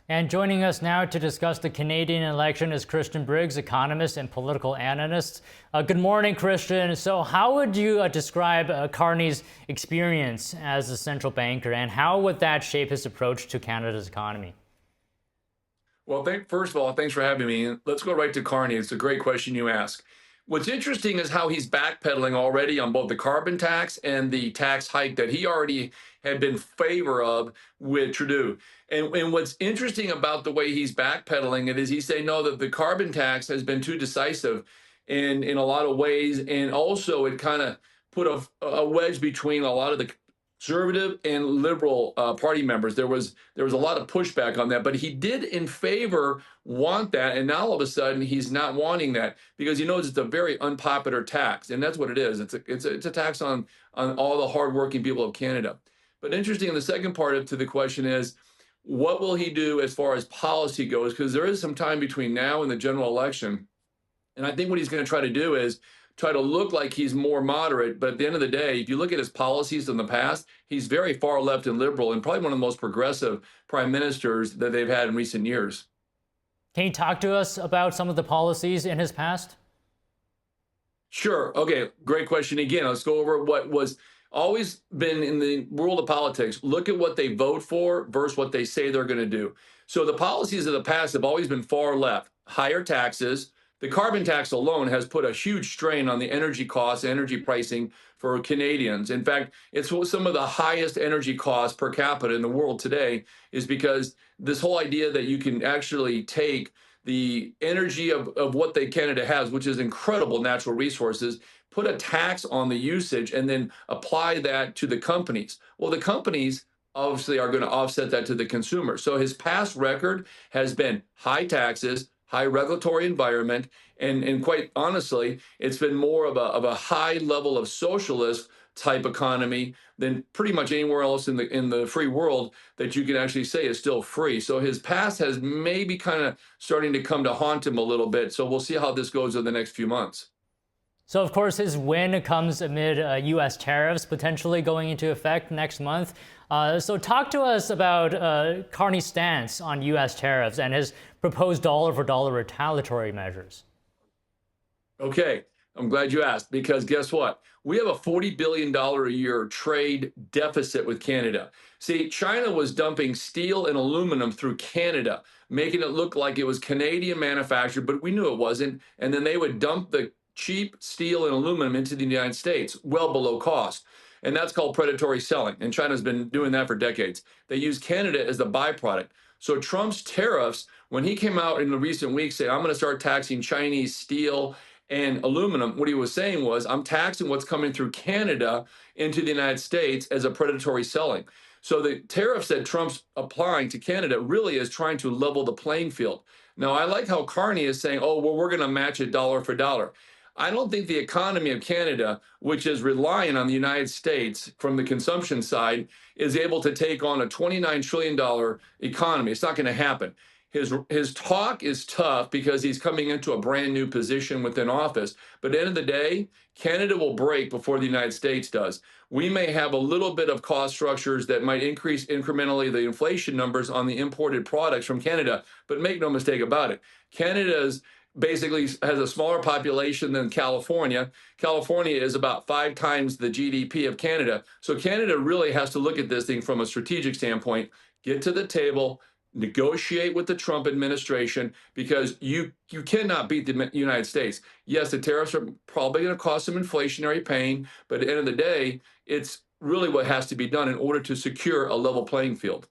And joining us now to discuss the Canadian election is Christian Briggs, economist and political analyst. Good morning, Christian. So how would you describe Carney's experience as a central banker, and how would that shape his approach to Canada's economy? Well, first of all, thanks for having me. And let's go right to Carney. It's a great question you ask. What's interesting is how he's backpedaling already on both the carbon tax and the tax hike that he already had been in favor of with Trudeau. And what's interesting about the way he's backpedaling it is he's saying no, that the carbon tax has been too decisive in a lot of ways, and also it kind of put a wedge between a lot of the conservative and liberal party members. There was a lot of pushback on that, but he did in favor want that, and now all of a sudden he's not wanting that because he knows it's a very unpopular tax, and that's what it is. It's a tax on all the hardworking people of Canada. But interesting, the second part to the question is, what will he do as far as policy goes? Because there is some time between now and the general election, and I think what he's going to try to do is try to look like he's more moderate. But at the end of the day, if you look at his policies in the past, he's very far left and liberal, and probably one of the most progressive prime ministers that they've had in recent years. Can you talk to us about some of the policies in his past? Sure. Okay. Great question. Again, let's go over what was always been in the world of politics. Look at what they vote for versus what they say they're going to do. So the policies of the past have always been far left, higher taxes. The carbon tax alone has put a huge strain on the energy costs, energy pricing for Canadians. In fact, it's some of the highest energy costs per capita in the world today, is because this whole idea that you can actually take the energy of what Canada has, which is incredible natural resources, put a tax on the usage and then apply that to the companies. Well, the companies obviously are going to offset that to the consumer. So his past record has been high taxes, high regulatory environment, and quite honestly, it's been more of a high level of socialist type economy than pretty much anywhere else in the free world that you can actually say is still free. So his past has maybe kind of starting to come to haunt him a little bit. So we'll see how this goes in the next few months. So, of course, his win comes amid U.S. tariffs potentially going into effect next month. So talk to us about Carney's stance on U.S. tariffs and his proposed dollar-for-dollar retaliatory measures. Okay, I'm glad you asked, because guess what? We have a $40 billion a year trade deficit with Canada. See, China was dumping steel and aluminum through Canada, making it look like it was Canadian manufactured, but we knew it wasn't. And then they would dump the cheap steel and aluminum into the United States, well below cost. And that's called predatory selling. And China's been doing that for decades. They use Canada as the byproduct. So Trump's tariffs, when he came out in the recent weeks saying, I'm going to start taxing Chinese steel and aluminum, what he was saying was, I'm taxing what's coming through Canada into the United States as a predatory selling. So the tariffs that Trump's applying to Canada really is trying to level the playing field. Now, I like how Carney is saying, oh, well, we're going to match it dollar for dollar. I don't think the economy of Canada, which is relying on the United States from the consumption side, is able to take on a $29 trillion economy. It's not going to happen. His talk is tough because he's coming into a brand new position within office. But at the end of the day, Canada will break before the United States does. We may have a little bit of cost structures that might increase incrementally the inflation numbers on the imported products from Canada, but make no mistake about it. Canada's basically has a smaller population than California. California is about 5 times the GDP of Canada. So Canada really has to look at this thing from a strategic standpoint, get to the table, negotiate with the Trump administration, because you cannot beat the United States. Yes, the tariffs are probably going to cause some inflationary pain, but at the end of the day, it's really what has to be done in order to secure a level playing field.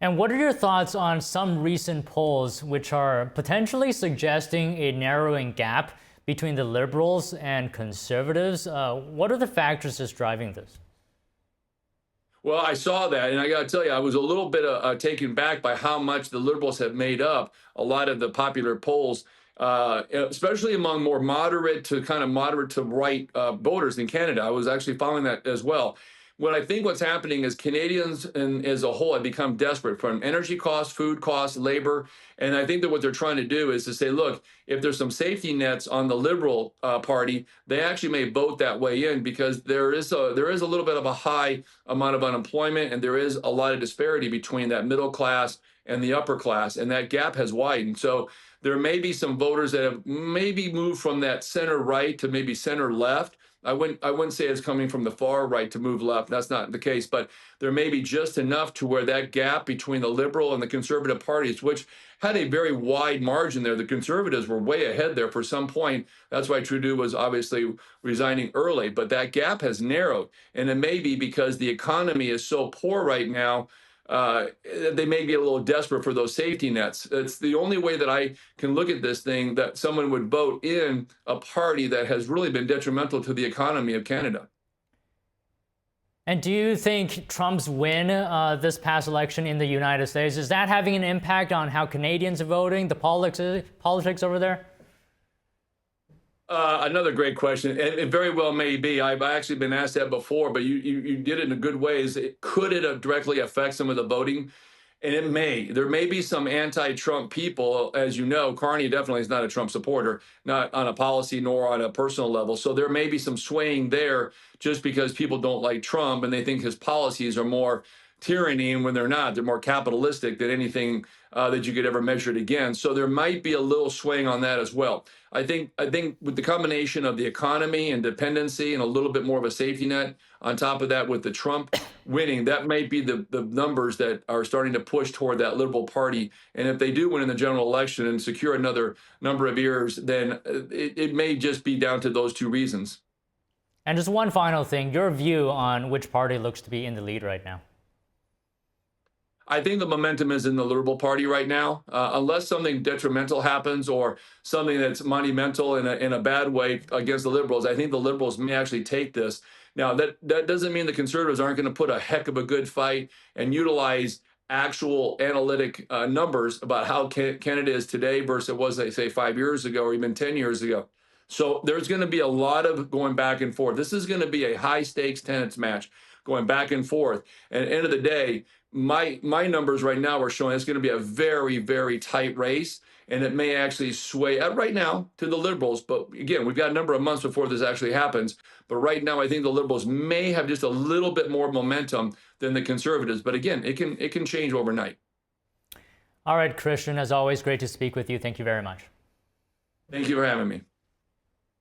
And what are your thoughts on some recent polls which are potentially suggesting a narrowing gap between the liberals and conservatives? What are the factors that's driving this? Well, I saw that, and I got to tell you, I was a little bit taken back by how much the liberals have made up a lot of the popular polls, especially among more moderate to right voters in Canada. I was actually following that as well. what I think what's happening is Canadians and as a whole have become desperate from energy costs, food costs, labor. And I think that what they're trying to do is to say, look, if there's some safety nets on the Liberal Party, they actually may vote that way in because there is a little bit of a high amount of unemployment and there is a lot of disparity between that middle class and the upper class, and that gap has widened. So there may be some voters that have maybe moved from that center right to maybe center left. I wouldn't say it's coming from the far right to move left. That's not the case, but there may be just enough to where that gap between the Liberal and the Conservative parties, which had a very wide margin there. The Conservatives were way ahead there for some point. That's why Trudeau was obviously resigning early, but that gap has narrowed. And it may be because the economy is so poor right now, they may be a little desperate for those safety nets. It's the only way that I can look at this thing, that someone would vote in a party that has really been detrimental to the economy of Canada. And do you think Trump's win this past election in the United States, is that having an impact on how Canadians are voting, the politics over there? Another great question. It very well may be. I've actually been asked that before, but you did it in a good way. Could it directly affect some of the voting? And it may. There may be some anti-Trump people. As you know, Carney definitely is not a Trump supporter, not on a policy nor on a personal level. So there may be some swaying there just because people don't like Trump and they think his policies are more tyranny, and when they're not, they're more capitalistic than anything that you could ever measure it against. So there might be a little swaying on that as well. I think with the combination of the economy and dependency and a little bit more of a safety net on top of that with the Trump winning, that might be the numbers that are starting to push toward that Liberal Party. And if they do win in the general election and secure another number of years, then it may just be down to those two reasons. And just one final thing, your view on which party looks to be in the lead right now? I think the momentum is in the Liberal Party right now, unless something detrimental happens or something that's monumental in a bad way against the Liberals. I think the Liberals may actually take this. Now, that doesn't mean the Conservatives aren't going to put a heck of a good fight and utilize actual analytic numbers about how Canada is today versus it was, say, 5 years ago or even 10 years ago. So there's going to be a lot of going back and forth. This is going to be a high stakes tennis match going back and forth. And at the end of the day, my numbers right now are showing it's going to be a very, very tight race, and it may actually sway right now to the Liberals. But again, we've got a number of months before this actually happens. But right now, I think the Liberals may have just a little bit more momentum than the Conservatives. But again, it can change overnight. All right, Christian, as always, great to speak with you. Thank you very much. Thank you for having me.